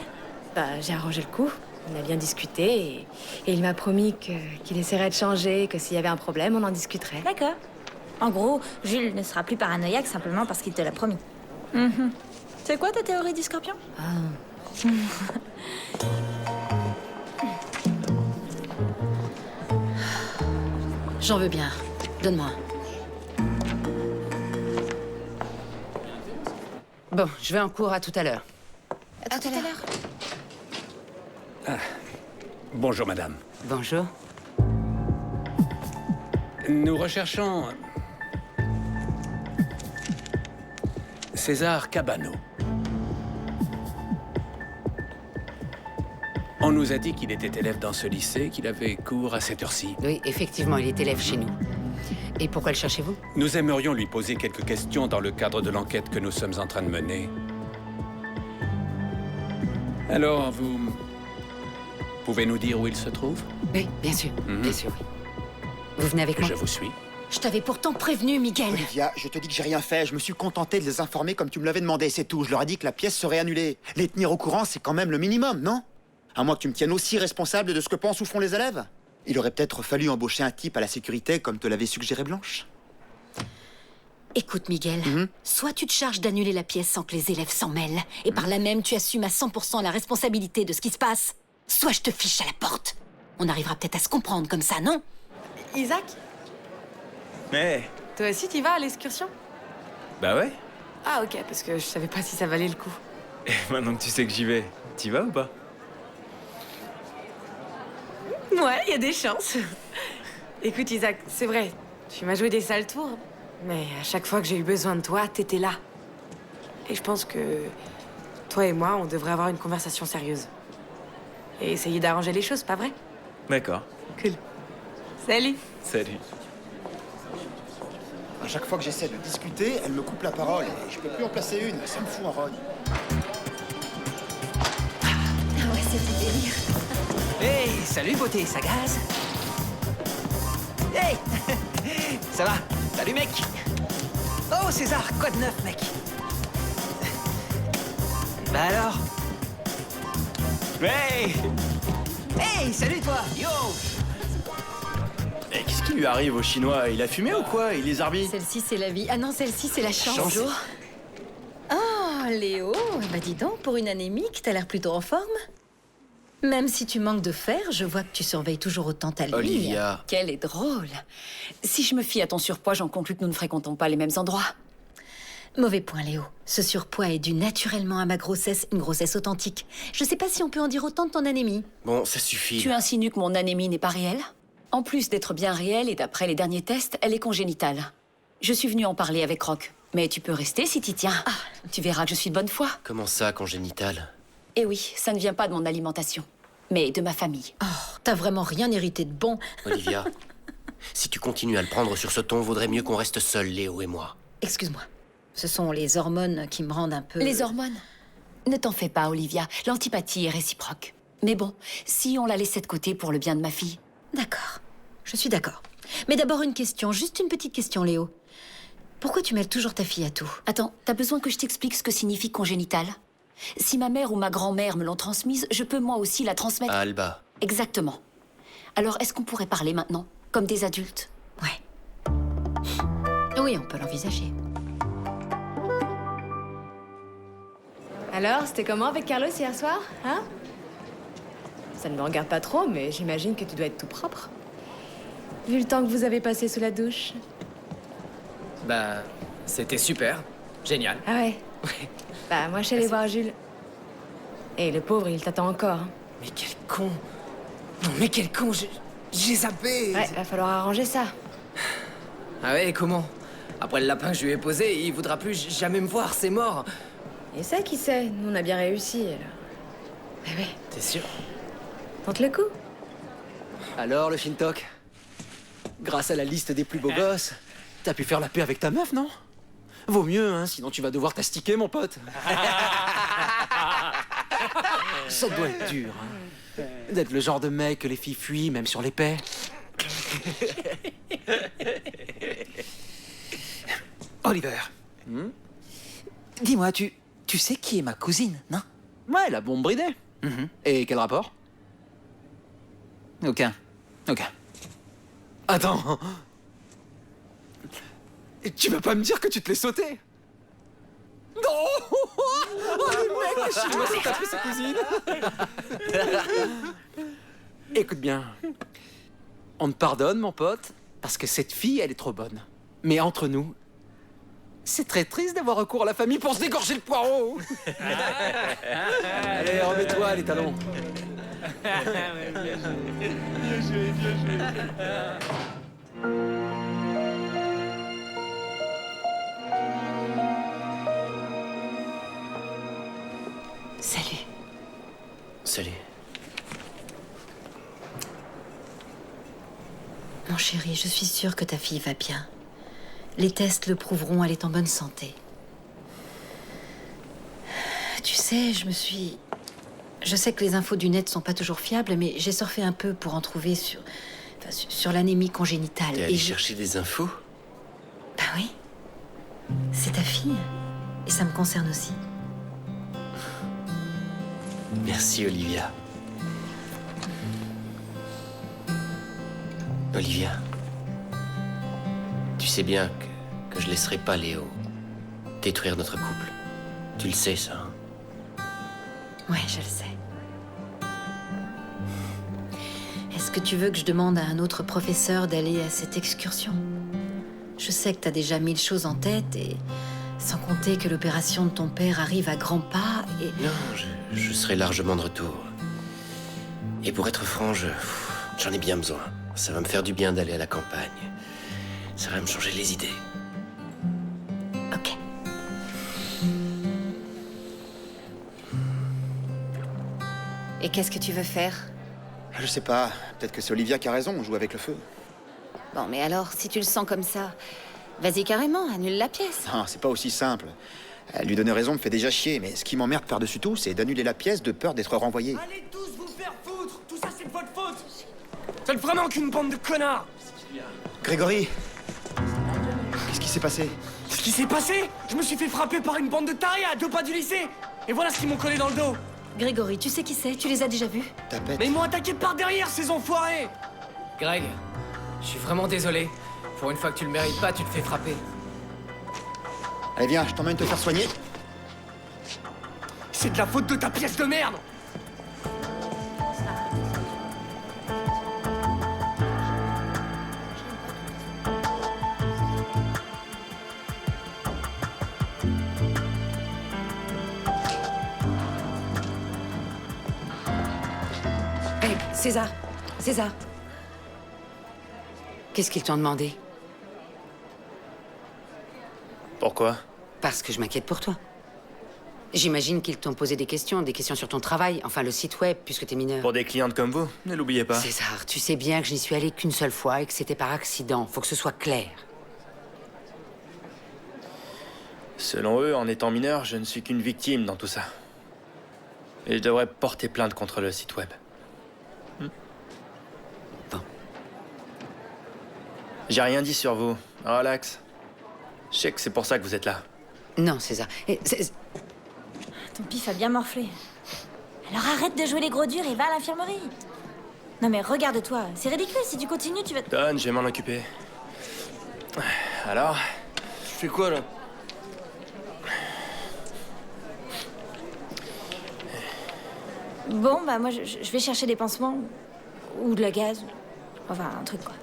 Bah, j'ai arrangé le coup. On a bien discuté et il m'a promis qu'il essaierait de changer, que s'il y avait un problème, on en discuterait. D'accord. En gros, Jules ne sera plus paranoïaque simplement parce qu'il te l'a promis. C'est quoi ta théorie du scorpion? J'en veux bien. Donne-moi. Bon, je vais en cours, à tout à l'heure. À tout à l'heure. Bonjour, madame. Bonjour. Nous recherchons... César Cabano. On nous a dit qu'il était élève dans ce lycée, qu'il avait cours à cette heure-ci. Oui, effectivement, il est élève chez nous. Et pourquoi le cherchez-vous? Nous aimerions lui poser quelques questions dans le cadre de l'enquête que nous sommes en train de mener. Alors, vous pouvez nous dire où il se trouve? Oui, bien sûr, bien sûr, oui. Vous venez avec moi? Je vous suis. Je t'avais pourtant prévenu, Miguel. Olivia, je te dis que j'ai rien fait. Je me suis contenté de les informer comme tu me l'avais demandé, c'est tout. Je leur ai dit que la pièce serait annulée. Les tenir au courant, c'est quand même le minimum, non? À moins que tu me tiennes aussi responsable de ce que pensent ou font les élèves. Il aurait peut-être fallu embaucher un type à la sécurité comme te l'avait suggéré Blanche. Écoute, Miguel, soit tu te charges d'annuler la pièce sans que les élèves s'en mêlent, et par là même tu assumes à 100% la responsabilité de ce qui se passe, soit je te fiche à la porte. On arrivera peut-être à se comprendre comme ça, non? Isaac, Mais... toi aussi t'y vas à l'excursion? Bah ouais. Ah ok, parce que je savais pas si ça valait le coup. Et maintenant que tu sais que j'y vais, t'y vas ou pas? Ouais, il y a des chances. Écoute Isaac, c'est vrai, tu m'as joué des sales tours, mais à chaque fois que j'ai eu besoin de toi, t'étais là. Et je pense que toi et moi, on devrait avoir une conversation sérieuse. Et essayer d'arranger les choses, pas vrai? D'accord. Cool. Salut. Salut. À chaque fois que j'essaie de discuter, elle me coupe la parole et je peux plus en placer une. Ça me fout en rogne. Ah ouais, c'était délire. Hey, salut beauté, ça gaze? Hey! Ça va? Salut mec! Oh César, quoi de neuf mec? Bah alors? Hey! Hey, salut toi! Yo! Eh, qu'est-ce qui lui arrive au Chinois? Il a fumé ou quoi? Il est zarbi? Celle-ci, c'est la vie. Ah non, celle-ci, c'est la chance. Bonjour. Oh, Léo, bah dis donc, pour une anémique, t'as l'air plutôt en forme. Même si tu manques de fer, je vois que tu surveilles toujours autant ta ligne. Olivia. Quelle est drôle. Si je me fie à ton surpoids, j'en conclus que nous ne fréquentons pas les mêmes endroits. Mauvais point, Léo. Ce surpoids est dû naturellement à ma grossesse, une grossesse authentique. Je sais pas si on peut en dire autant de ton anémie. Bon, ça suffit. Tu insinues que mon anémie n'est pas réelle? En plus d'être bien réelle, et d'après les derniers tests, elle est congénitale. Je suis venue en parler avec Rock. Mais tu peux rester si t'y tiens. Tu verras que je suis de bonne foi. Comment ça, congénital? Eh oui, ça ne vient pas de mon alimentation, mais de ma famille. Oh, t'as vraiment rien hérité de bon. Olivia, si tu continues à le prendre sur ce ton, vaudrait mieux qu'on reste seuls, Léo et moi. Excuse-moi. Ce sont les hormones qui me rendent un peu... Les hormones? Ne t'en fais pas, Olivia. L'antipathie est réciproque. Mais bon, si on la laissait de côté pour le bien de ma fille... D'accord. Je suis d'accord. Mais d'abord une question, juste une petite question, Léo. Pourquoi tu mêles toujours ta fille à tout? Attends, t'as besoin que je t'explique ce que signifie congénital? Si ma mère ou ma grand-mère me l'ont transmise, je peux moi aussi la transmettre. À Alba. Exactement. Alors, est-ce qu'on pourrait parler maintenant, comme des adultes? Oui, on peut l'envisager. Alors, c'était comment avec Carlos hier soir, hein? Ça ne me regarde pas trop, mais j'imagine que tu dois être tout propre. Vu le temps que vous avez passé sous la douche. Bah, c'était super. Génial. Ah ouais? Bah, moi, je suis allée voir Jules. Et le pauvre, il t'attend encore. hein. Mais quel con. Non, mais quel con, j'ai zappé. Ouais, va falloir arranger ça. Ah ouais, comment? Après le lapin que je lui ai posé, il voudra plus jamais me voir, c'est mort. Et ça, qui sait? Nous, on a bien réussi, alors. Eh ouais, T'es sûr? tente le coup. Alors, le Shintok? Grâce à la liste des plus beaux gosses, t'as pu faire la paix avec ta meuf, non? Vaut mieux, hein, sinon tu vas devoir t'astiquer, mon pote. Ça doit être dur, hein, d'être le genre de mec que les filles fuient, même sur l'épais. Oliver, dis-moi, tu sais qui est ma cousine, non? Ouais, la bombe bridée. Et quel rapport? Aucun. Attends. Tu vas pas me dire que tu te l'es sauté? Non. Oh, les mecs, les Chinois s'est tapé sa cousine. Écoute bien. On te pardonne, mon pote, parce que cette fille, elle est trop bonne. Mais entre nous, c'est très triste d'avoir recours à la famille pour se dégorger le poireau. Allez, remets-toi les talons. Salut. Salut. Mon chéri, je suis sûre que ta fille va bien. Les tests le prouveront, elle est en bonne santé. Tu sais, je sais que les infos du net sont pas toujours fiables, mais j'ai surfé un peu pour en trouver sur l'anémie congénitale. T'es allé chercher des infos? Bah oui. C'est ta fille. Et ça me concerne aussi. Merci, Olivia. Olivia, tu sais bien que je laisserai pas Léo détruire notre couple. Tu le sais, ça, hein? Ouais, je le sais. Est-ce que tu veux que je demande à un autre professeur d'aller à cette excursion? Je sais que t'as déjà 1000 choses en tête et sans compter que l'opération de ton père arrive à grands pas et... Non, je serai largement de retour. Et pour être franc, j'en ai bien besoin. Ça va me faire du bien d'aller à la campagne. Ça va me changer les idées. Ok. Et qu'est-ce que tu veux faire? Je sais pas, peut-être que c'est Olivia qui a raison, on joue avec le feu. Bon, mais alors, si tu le sens comme ça, vas-y carrément, annule la pièce. Non, c'est pas aussi simple. Lui donner raison me fait déjà chier, mais ce qui m'emmerde par-dessus tout, c'est d'annuler la pièce de peur d'être renvoyé. Allez tous vous faire foutre! Tout ça, c'est de votre faute! Vous êtes vraiment qu'une bande de connards! Grégory! Qu'est-ce qui s'est passé? Ce qui s'est passé? Je me suis fait frapper par une bande de tarés à 2 pas du lycée! Et voilà ce qu'ils m'ont collé dans le dos! Grégory, tu sais qui c'est? Tu les as déjà vus? Tapette. Mais ils m'ont attaqué par derrière, ces enfoirés! Greg, je suis vraiment désolé. Pour une fois que tu le mérites pas, tu te fais frapper. Allez, viens, je t'emmène te faire soigner. C'est de la faute de ta pièce de merde! Hé, César! César! Qu'est-ce qu'ils t'ont demandé? Pourquoi? Parce que je m'inquiète pour toi. J'imagine qu'ils t'ont posé des questions sur ton travail, enfin le site web, puisque t'es mineur. Pour des clientes comme vous, ne l'oubliez pas. César, tu sais bien que je n'y suis allé qu'une seule fois et que c'était par accident. Faut que ce soit clair. Selon eux, en étant mineur, je ne suis qu'une victime dans tout ça. Et je devrais porter plainte contre le site web. J'ai rien dit sur vous. Relax. Je sais que c'est pour ça que vous êtes là. Non, César. Ton pif a bien morflé. Alors arrête de jouer les gros durs et va à l'infirmerie. Non mais regarde-toi, c'est ridicule, si tu continues, tu vas... Donne, je vais m'en occuper. Alors? Je fais quoi, là? Bon, bah moi je vais chercher des pansements. Ou de la gaz. Enfin, un truc quoi.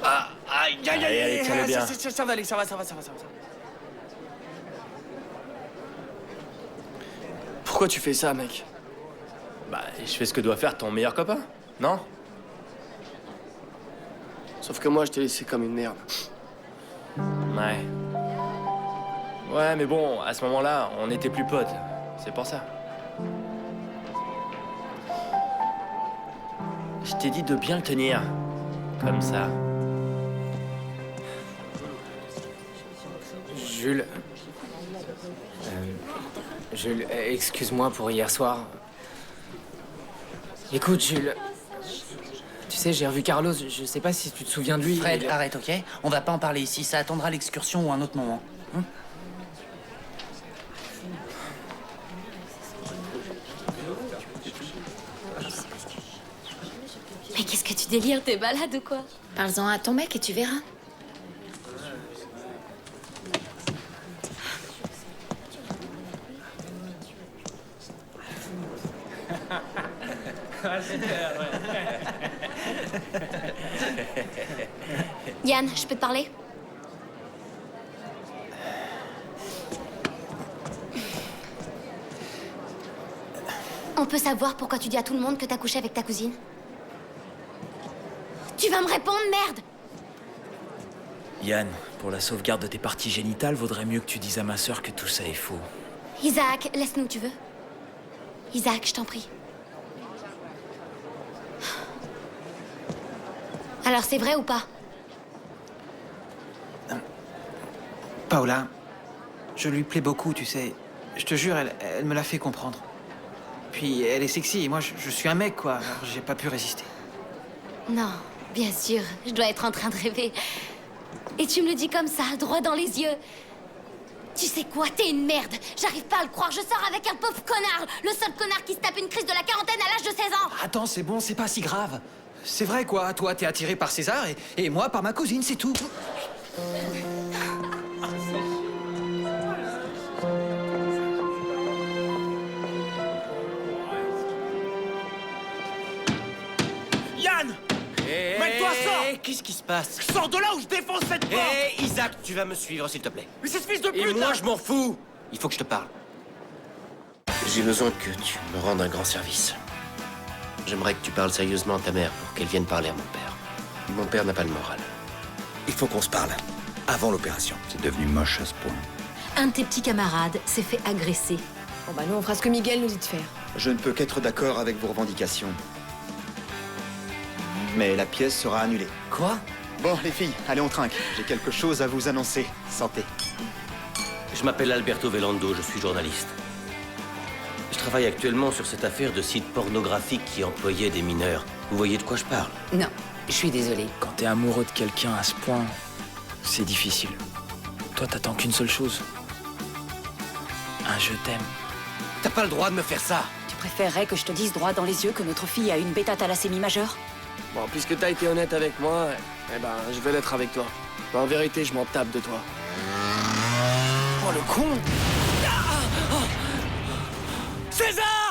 Ah, aïe, aïe, aïe, Allez, allez, tiens-le bien. Ça va aller, ça va. Pourquoi tu fais ça, mec? Bah, je fais ce que doit faire ton meilleur copain, non? Sauf que moi, je t'ai laissé comme une merde. Ouais. Ouais, mais bon, à ce moment-là, on n'était plus potes. C'est pour ça. Je t'ai dit de bien le tenir. Comme ça. Jules... Jules, excuse-moi pour hier soir. Écoute, Jules... Tu sais, j'ai revu Carlos, je sais pas si tu te souviens de lui. Fred, arrête, ok? On va pas en parler ici, ça attendra l'excursion ou un autre moment. Hein? Mais qu'est-ce que tu délires? T'es malade ou quoi? Parle-en à ton mec et tu verras. Yann, je peux te parler? On peut savoir pourquoi tu dis à tout le monde que t'as couché avec ta cousine? Tu vas me répondre, merde! Yann, pour la sauvegarde de tes parties génitales, vaudrait mieux que tu dises à ma sœur que tout ça est faux. Isaac, laisse-nous, tu veux? Isaac, je t'en prie. Alors, c'est vrai ou pas? Paola, je lui plais beaucoup, tu sais. Je te jure, elle me l'a fait comprendre. Puis elle est sexy, et moi je suis un mec, quoi. Alors j'ai pas pu résister. Non, bien sûr, je dois être en train de rêver. Et tu me le dis comme ça, droit dans les yeux. Tu sais quoi, t'es une merde. J'arrive pas à le croire, je sors avec un pauvre connard. Le seul connard qui se tape une crise de la quarantaine à l'âge de 16 ans. Attends, c'est bon, c'est pas si grave. C'est vrai, quoi. Toi, t'es attiré par César, et moi par ma cousine, c'est tout. Yann! Mets-toi, sors! Qu'est-ce qui se passe? Sors de là ou je défonce cette porte! Hé, Isaac, tu vas me suivre, s'il te plaît. Mais c'est ce fils de pute! Et moi, je m'en fous! Il faut que je te parle. J'ai besoin que tu me rendes un grand service. J'aimerais que tu parles sérieusement à ta mère pour qu'elle vienne parler à mon père. Mon père n'a pas le moral. Il faut qu'on se parle. Avant l'opération. C'est devenu moche à ce point. Un de tes petits camarades s'est fait agresser. Bon bah nous on fera ce que Miguel nous dit de faire. Je ne peux qu'être d'accord avec vos revendications. Mais la pièce sera annulée. Quoi? Bon, les filles, allez, on trinque. J'ai quelque chose à vous annoncer. Santé. Je m'appelle Alberto Velando, je suis journaliste. Je travaille actuellement sur cette affaire de site pornographique qui employait des mineurs. Vous voyez de quoi je parle? Non, je suis désolée. Quand t'es amoureux de quelqu'un à ce point, c'est difficile. Toi, t'attends qu'une seule chose. Un je t'aime. T'as pas le droit de me faire ça! Tu préférerais que je te dise droit dans les yeux que notre fille a une bêta-thalassémie majeure? Bon, puisque t'as été honnête avec moi, eh ben, je vais l'être avec toi. En vérité, je m'en tape de toi. Oh, le con! César!